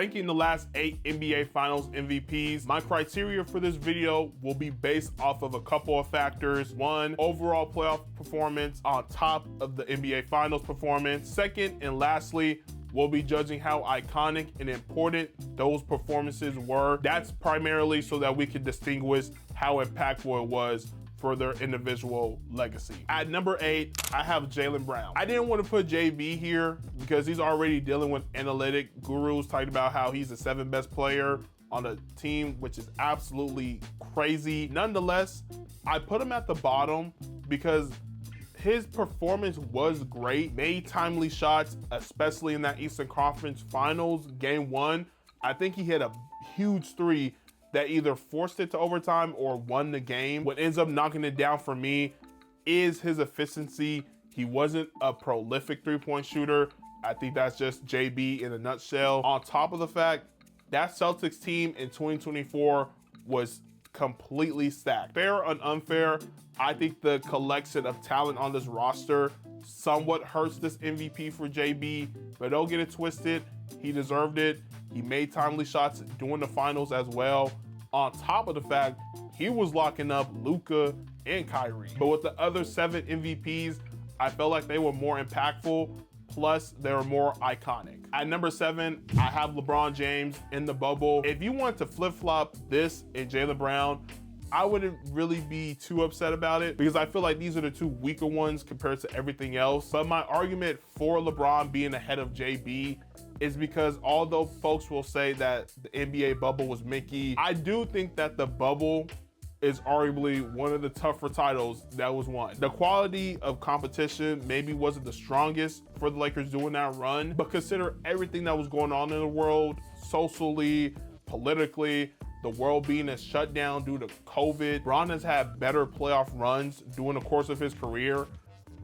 ranking the last 8 NBA Finals MVPs. My criteria for this video will be based off of a couple of factors. One, overall playoff performance on top of the NBA Finals performance. Second, and lastly, we'll be judging how iconic and important those performances were. That's primarily so that we can distinguish how impactful it was for their individual legacy. At number 8, I have Jalen Brown. I didn't want to put JB here because he's already dealing with analytic gurus talking about how he's the 7th best player on a team, which is absolutely crazy. Nonetheless, I put him at the bottom because his performance was great, made timely shots, especially in that Eastern Conference Finals, game 1. I think he hit a huge 3 that either forced it to overtime or won the game. What ends up knocking it down for me is his efficiency. He wasn't a prolific three-point shooter. I think that's just JB in a nutshell. On top of the fact, that Celtics team in 2024 was completely stacked. Fair or unfair, I think the collection of talent on this roster somewhat hurts this MVP for JB, but don't get it twisted. He deserved it. He made timely shots during the finals as well. On top of the fact, he was locking up Luka and Kyrie. But with the other 7 MVPs, I felt like they were more impactful, plus they were more iconic. At number 7, I have LeBron James in the bubble. If you want to flip-flop this and Jalen Brown, I wouldn't really be too upset about it because I feel like these are the 2 weaker ones compared to everything else. But my argument for LeBron being ahead of JB is because although folks will say that the NBA bubble was Mickey, I do think that the bubble is arguably one of the tougher titles that was won. The quality of competition maybe wasn't the strongest for the Lakers doing that run, but consider everything that was going on in the world, socially, politically, the world being a shutdown due to COVID. Bron has had better playoff runs during the course of his career,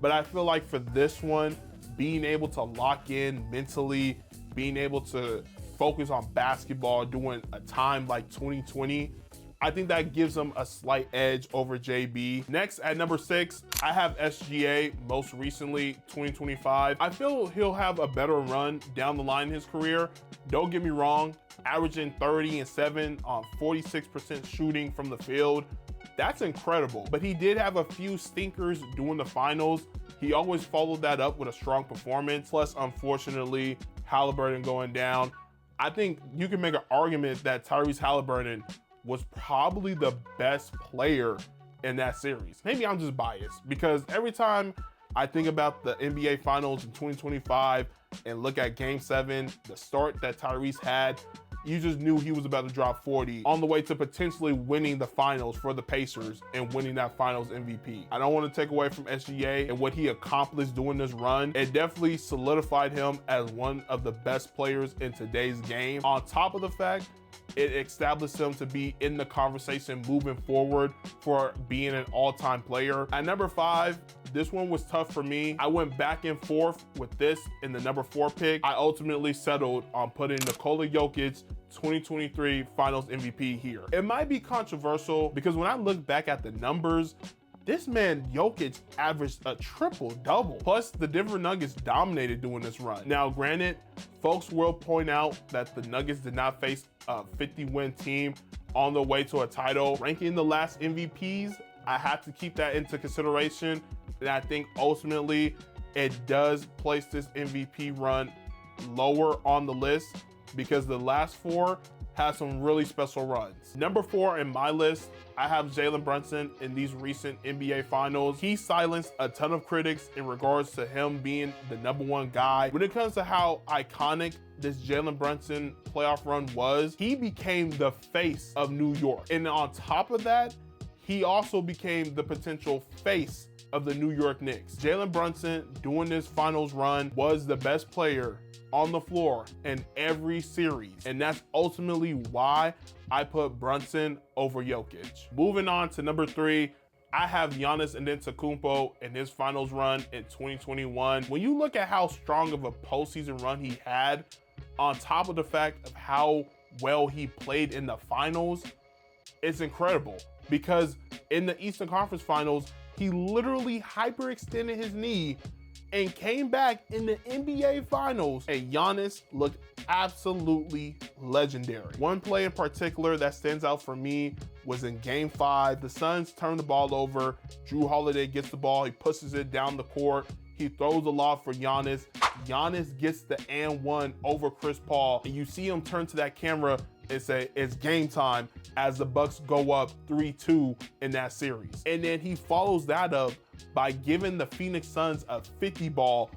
but I feel like for this one, being able to lock in mentally, being able to focus on basketball during a time like 2020, I think that gives him a slight edge over JB. Next, at number 6, I have SGA, most recently 2025. I feel he'll have a better run down the line in his career. Don't get me wrong, averaging 30 and 7 on 46% shooting from the field. That's incredible. But he did have a few stinkers during the finals. He always followed that up with a strong performance. Plus, unfortunately, Halliburton going down. I think you can make an argument that Tyrese Halliburton was probably the best player in that series. Maybe I'm just biased because every time I think about the NBA Finals in 2025 and look at Game 7, the start that Tyrese had, you just knew he was about to drop 40 on the way to potentially winning the finals for the Pacers and winning that finals MVP. I don't want to take away from SGA and what he accomplished during this run. It definitely solidified him as one of the best players in today's game. On top of the fact, it established him to be in the conversation moving forward for being an all-time player. At number 5, this one was tough for me. I went back and forth with this in the number 4 pick. I ultimately settled on putting Nikola Jokic 2023 Finals MVP here. It might be controversial because when I look back at the numbers, this man, Jokic, averaged a triple-double. Plus, the Denver Nuggets dominated during this run. Now, granted, folks will point out that the Nuggets did not face a 50-win team on the way to a title. Ranking the last MVPs, I have to keep that into consideration. And I think ultimately, it does place this MVP run lower on the list because the last 4 has some really special runs. Number 4 in my list, I have Jalen Brunson in these recent NBA Finals. He silenced a ton of critics in regards to him being the number 1 guy. When it comes to how iconic this Jalen Brunson playoff run was, he became the face of New York. And on top of that, he also became the potential face of the New York Knicks. Jalen Brunson, during this finals run, was the best player on the floor in every series. And that's ultimately why I put Brunson over Jokic. Moving on to number 3, I have Giannis Antetokounmpo in his finals run in 2021. When you look at how strong of a postseason run he had, on top of the fact of how well he played in the finals, it's incredible. Because in the Eastern Conference Finals, he literally hyperextended his knee and came back in the NBA Finals, and Giannis looked absolutely legendary. One play in particular that stands out for me was in Game 5. The Suns turn the ball over. Jrue Holiday gets the ball. He pushes it down the court. He throws the lob for Giannis. Giannis gets the and one over Chris Paul. And you see him turn to that camera and say, it's game time, as the Bucks go up 3-2 in that series. And then he follows that up by giving the Phoenix Suns a 50 ball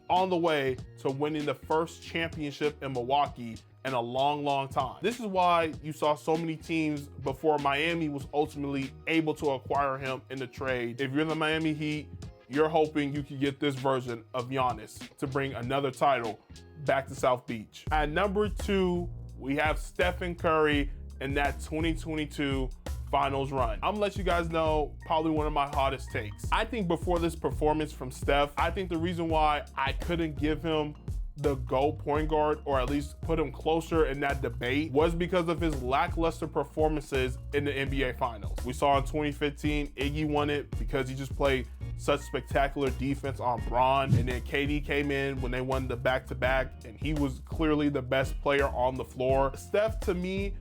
on the way to winning the first championship in Milwaukee in a long, long time. This is why you saw so many teams before Miami was ultimately able to acquire him in the trade. If you're the Miami Heat, you're hoping you can get this version of Giannis to bring another title back to South Beach. At number 2, we have Stephen Curry in that 2022 finals run. I'm gonna let you guys know probably one of my hottest takes. I think before this performance from Steph, I think the reason why I couldn't give him the GOAT point guard, or at least put him closer in that debate, was because of his lackluster performances in the NBA Finals. We saw in 2015, Iggy won it because he just played such spectacular defense on Bron, and then KD came in when they won the back-to-back, and he was clearly the best player on the floor. Steph, to me,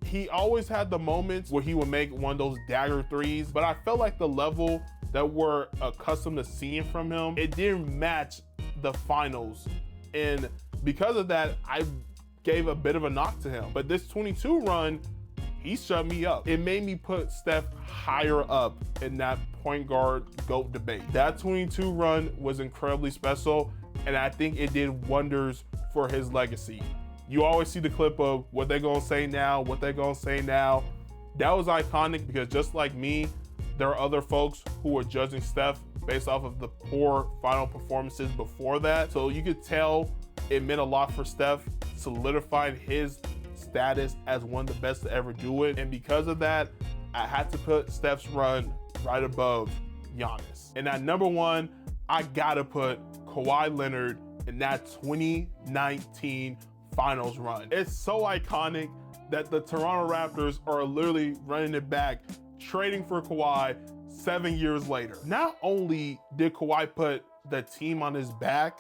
he always had the moments where he would make one of those dagger threes, but I felt like the level that we're accustomed to seeing from him, it didn't match the finals. And because of that, I gave a bit of a knock to him. But this 22 run, he shut me up. It made me put Steph higher up in that point guard GOAT debate. That 22 run was incredibly special, and I think it did wonders for his legacy. You always see the clip of what they're gonna say now, what they're gonna say now. That was iconic because just like me, there are other folks who are judging Steph based off of the poor final performances before that. So you could tell it meant a lot for Steph, solidifying his status as one of the best to ever do it. And because of that, I had to put Steph's run right above Giannis. And at number 1, I gotta put Kawhi Leonard in that 2019 finals run. It's so iconic that the Toronto Raptors are literally running it back, trading for Kawhi 7 years later. Not only did Kawhi put the team on his back,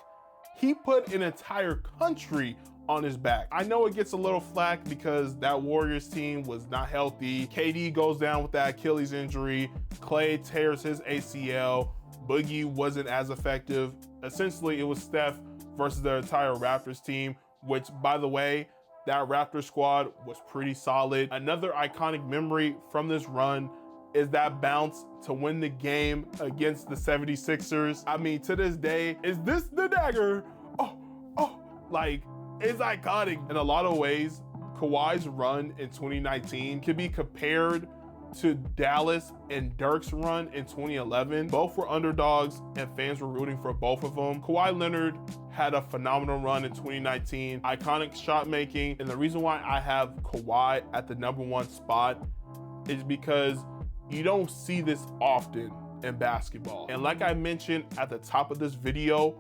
he put an entire country on his back. I know it gets a little flack because that Warriors team was not healthy. KD goes down with that Achilles injury. Klay tears his ACL. Boogie wasn't as effective. Essentially, it was Steph versus the entire Raptors team, which, by the way, that Raptors squad was pretty solid. Another iconic memory from this run is that bounce to win the game against the 76ers. I mean, to this day, is this the dagger? Like, it's iconic. In a lot of ways, Kawhi's run in 2019 can be compared to Dallas and Dirk's run in 2011. Both were underdogs and fans were rooting for both of them. Kawhi Leonard had a phenomenal run in 2019, iconic shot making. And the reason why I have Kawhi at the number 1 spot is because you don't see this often in basketball. And like I mentioned at the top of this video,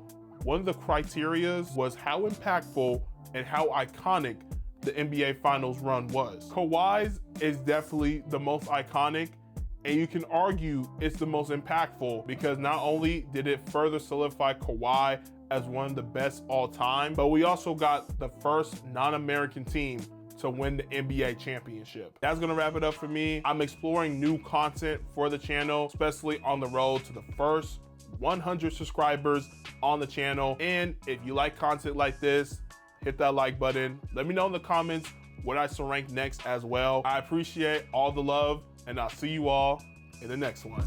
one of the criterias was how impactful and how iconic the NBA Finals run was. Kawhi's is definitely the most iconic, and you can argue it's the most impactful because not only did it further solidify Kawhi as one of the best all time, but we also got the first non-American team to win the NBA championship. That's gonna wrap it up for me. I'm exploring new content for the channel, especially on the road to the first 100 subscribers on the channel. And if you like content like this, hit that like button. Let me know in the comments what I should rank next as well. I appreciate all the love, and I'll see you all in the next one.